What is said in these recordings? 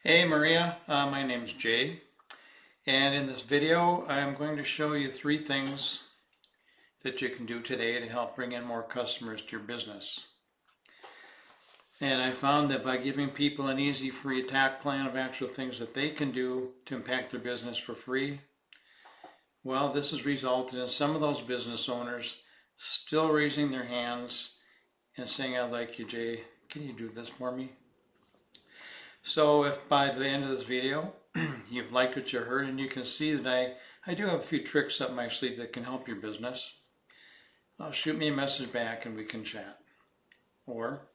Hey Maria, my name's Jay, and in this video I'm going to show you 3 things that you can do today to help bring in more customers to your business. And I found that by giving people an easy free attack plan of actual things that they can do to impact their business for free, well, this has resulted in some of those business owners still raising their hands and saying, "I'd like you, Jay, can you do this for me?" So if by the end of this video you've liked what you heard and you can see that I do have a few tricks up my sleeve that can help your business, shoot me a message back and we can chat. Or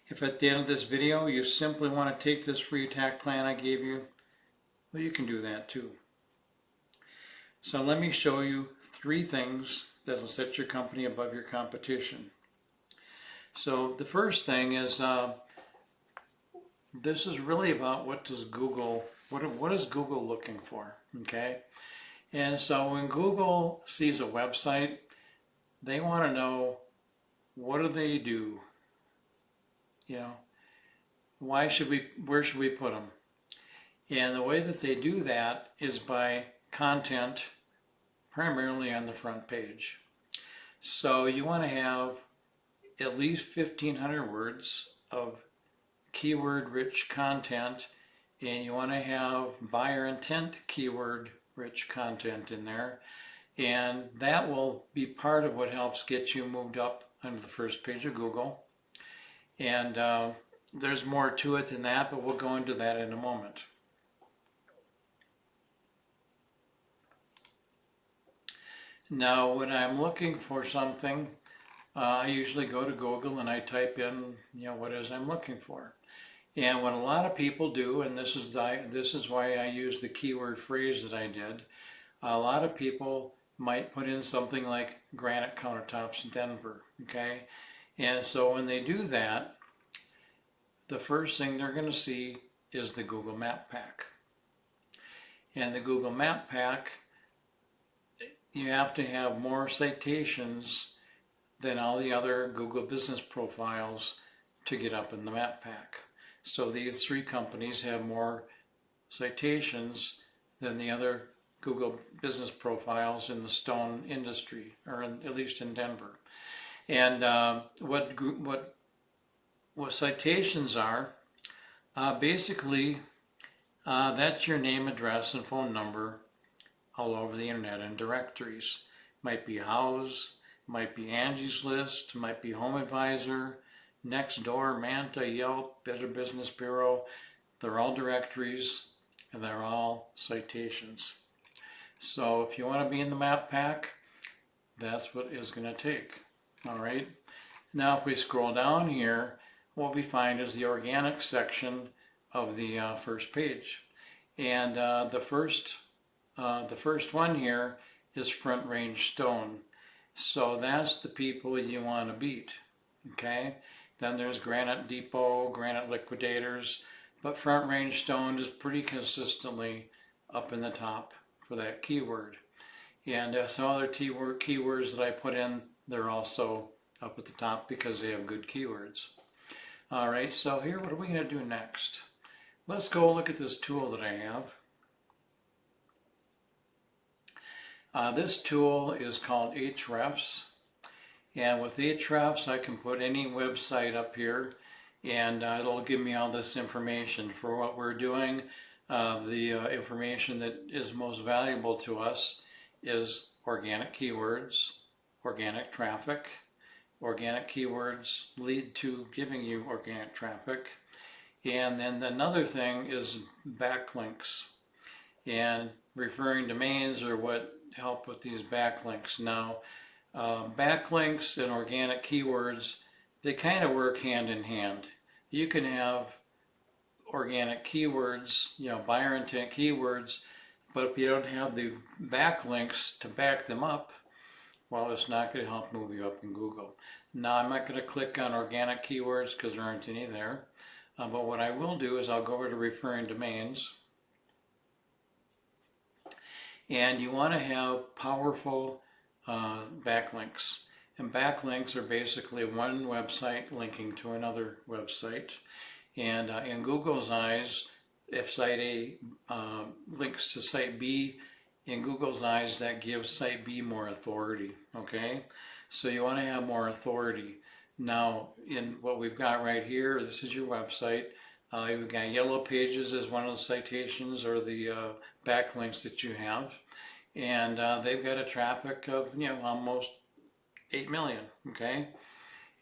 if at the end of this video you simply want to take this free attack plan I gave you, well, you can do that too. So let me show you 3 things that will set your company above your competition. So the first thing is this is really about what is Google looking for, okay? And so when Google sees a website, they want to know, what do they do? Where should we put them? And the way that they do that is by content, primarily on the front page. So you want to have at least 1,500 words of keyword-rich content, and you want to have buyer intent keyword-rich content in there, and that will be part of what helps get you moved up onto the first page of Google. And there's more to it than that, but we'll go into that in a moment. Now, when I'm looking for something, I usually go to Google and I type in, what it is I'm looking for. And what a lot of people do, and this is why I use the keyword phrase that I did, a lot of people might put in something like granite countertops in Denver, okay? And so when they do that, the first thing they're going to see is the Google Map Pack. And the Google Map Pack, you have to have more citations than all the other Google business profiles to get up in the Map Pack. So these 3 companies have more citations than the other Google business profiles in the stone industry, or at least in Denver. And what citations are, basically, that's your name, address, and phone number all over the internet in directories. Might be Houzz, might be Angie's List, might be Home Advisor, Nextdoor, Manta, Yelp, Better Business Bureau. They're all directories and they're all citations. So if you want to be in the Map Pack, that's what it's going to take. All right. Now if we scroll down here, what we find is the organic section of the first page. And the first one here is Front Range Stone. So that's the people you want to beat, okay? Then there's Granite Depot, Granite Liquidators, but Front Range Stone is pretty consistently up in the top for that keyword. And some other keywords that I put in, they're also up at the top because they have good keywords. All right, so here, what are we going to do next? Let's go look at this tool that I have. This tool is called Ahrefs, and with Ahrefs I can put any website up here and it'll give me all this information for what we're doing. The information that is most valuable to us is organic keywords, organic traffic. Organic keywords lead to giving you organic traffic. And then another thing is backlinks, and referring domains are what help with these backlinks. Now, backlinks and organic keywords, they kind of work hand in hand. You can have organic keywords, buyer intent keywords, but if you don't have the backlinks to back them up, well, it's not going to help move you up in Google. Now, I'm not going to click on organic keywords because there aren't any there, but what I will do is I'll go over to referring domains. And you want to have powerful backlinks. And backlinks are basically one website linking to another website. And in Google's eyes, if site A links to site B, in Google's eyes, that gives site B more authority, okay? So you want to have more authority. Now, in what we've got right here, this is your website. You've got Yellow Pages as one of the citations or the backlinks that you have. And they've got a traffic of, almost 8 million, okay?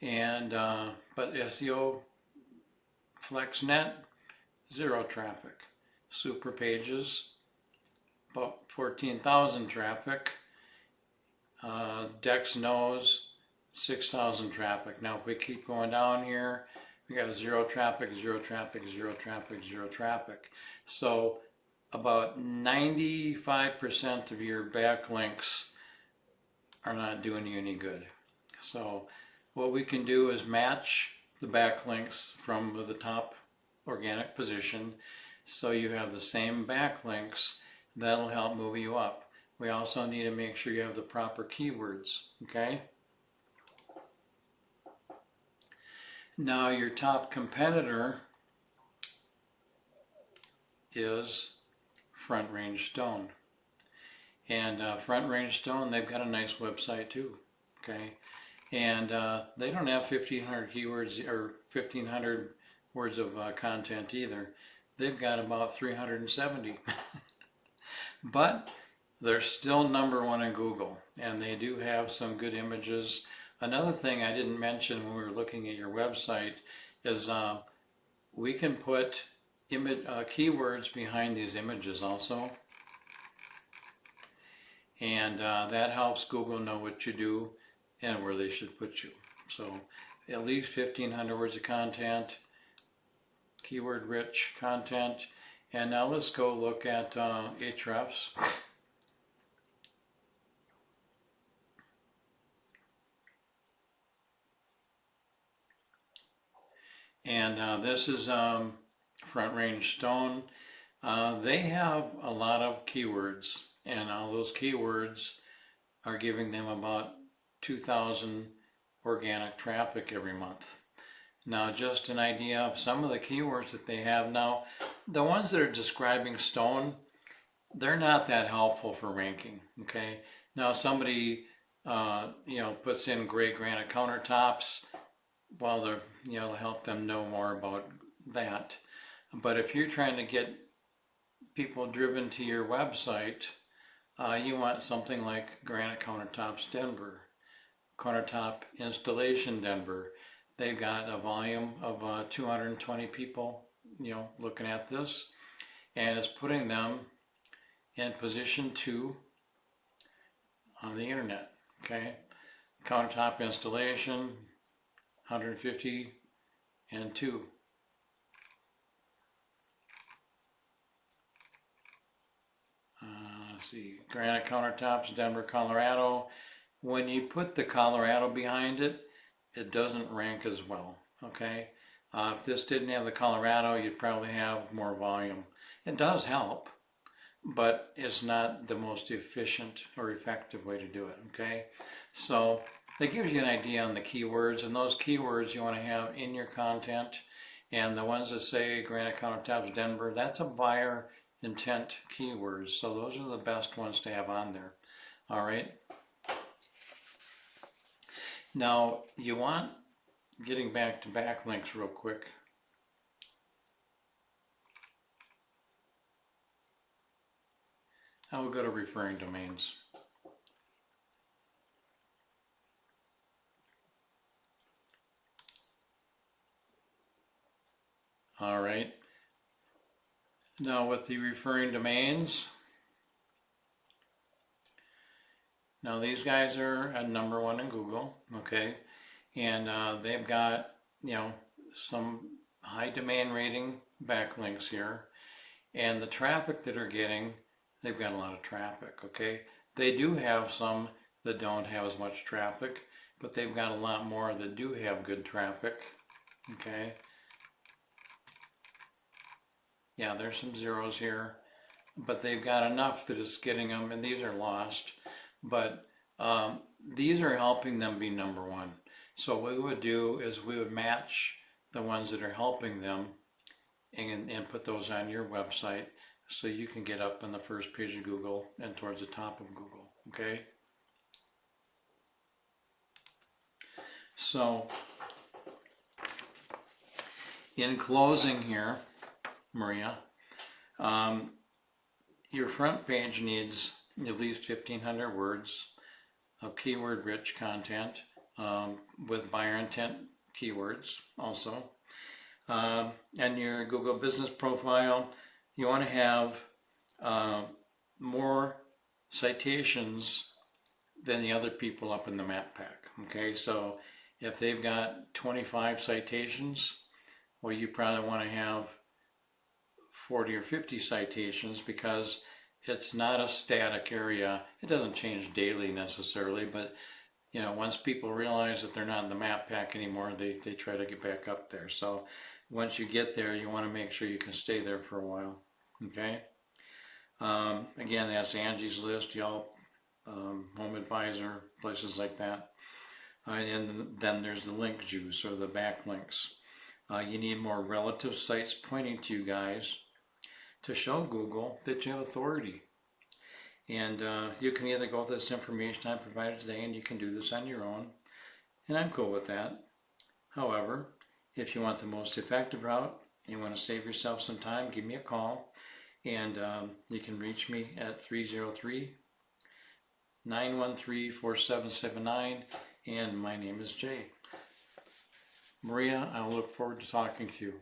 And, but SEO FlexNet, 0 traffic. Super Pages, about 14,000 traffic. Dex Knows, 6,000 traffic. Now if we keep going down here, we got 0 traffic, 0 traffic, 0 traffic, 0 traffic. So about 95% of your backlinks are not doing you any good. So what we can do is match the backlinks from the top organic position so you have the same backlinks. That'll help move you up. We also need to make sure you have the proper keywords, okay? Now your top competitor is Front Range Stone. And Front Range Stone, they've got a nice website too, okay? And they don't have 1,500 keywords or 1,500 words of content either. They've got about 370. But they're still #1 in Google, and they do have some good images. Another thing I didn't mention when we were looking at your website is we can put keywords behind these images also. And that helps Google know what you do and where they should put you. So at least 1,500 words of content, keyword rich content. And now let's go look at Ahrefs. And this is Front Range Stone. They have a lot of keywords, and all those keywords are giving them about 2,000 organic traffic every month. Now, just an idea of some of the keywords that they have. Now, the ones that are describing stone, they're not that helpful for ranking, okay? Now, somebody, puts in gray granite countertops, well, they're, to help them know more about that. But if you're trying to get people driven to your website, you want something like Granite Countertops Denver, Countertop Installation Denver. They've got a volume of 220 people, looking at this, and it's putting them in position 2 on the internet, okay? Countertop installation, 150 and 2. Let's see, Granite Countertops, Denver, Colorado. When you put the Colorado behind it, it doesn't rank as well, okay? If this didn't have the Colorado, you'd probably have more volume. It does help, but it's not the most efficient or effective way to do it, okay? So that gives you an idea on the keywords, and those keywords you want to have in your content. And the ones that say Granite Countertops Denver, that's a buyer intent keywords, so those are the best ones to have on there. All right. Now you want, getting back to backlinks real quick, I will go to referring domains. All right. Now with the referring domains, now these guys are at #1 in Google, okay? And they've got, some high domain rating backlinks here. And the traffic that are getting, they've got a lot of traffic, okay? They do have some that don't have as much traffic, but they've got a lot more that do have good traffic, okay? Yeah, there's some zeros here, but they've got enough that it's getting them, and these are lost. But these are helping them be #1. So what we would do is we would match the ones that are helping them and put those on your website so you can get up on the first page of Google and towards the top of Google, okay? So, in closing here, Maria, your front page needs at least 1,500 words of keyword-rich content with buyer intent keywords also. And your Google business profile, you want to have more citations than the other people up in the map pack. Okay, so if they've got 25 citations, well, you probably want to have 40 or 50 citations, because it's not a static area. It doesn't change daily necessarily, but you know, once people realize that they're not in the map pack anymore, they try to get back up there. So once you get there, you want to make sure you can stay there for a while. Okay. Again, that's Angie's List, Yelp, Home Advisor, places like that. And then there's the link juice, or the backlinks. You need more relative sites pointing to you guys to show Google that you have authority. And you can either go with this information I provided today, and you can do this on your own, and I'm cool with that. However, if you want the most effective route, you want to save yourself some time, give me a call, and you can reach me at 303-913-4779, and my name is Jay. Maria, I look forward to talking to you.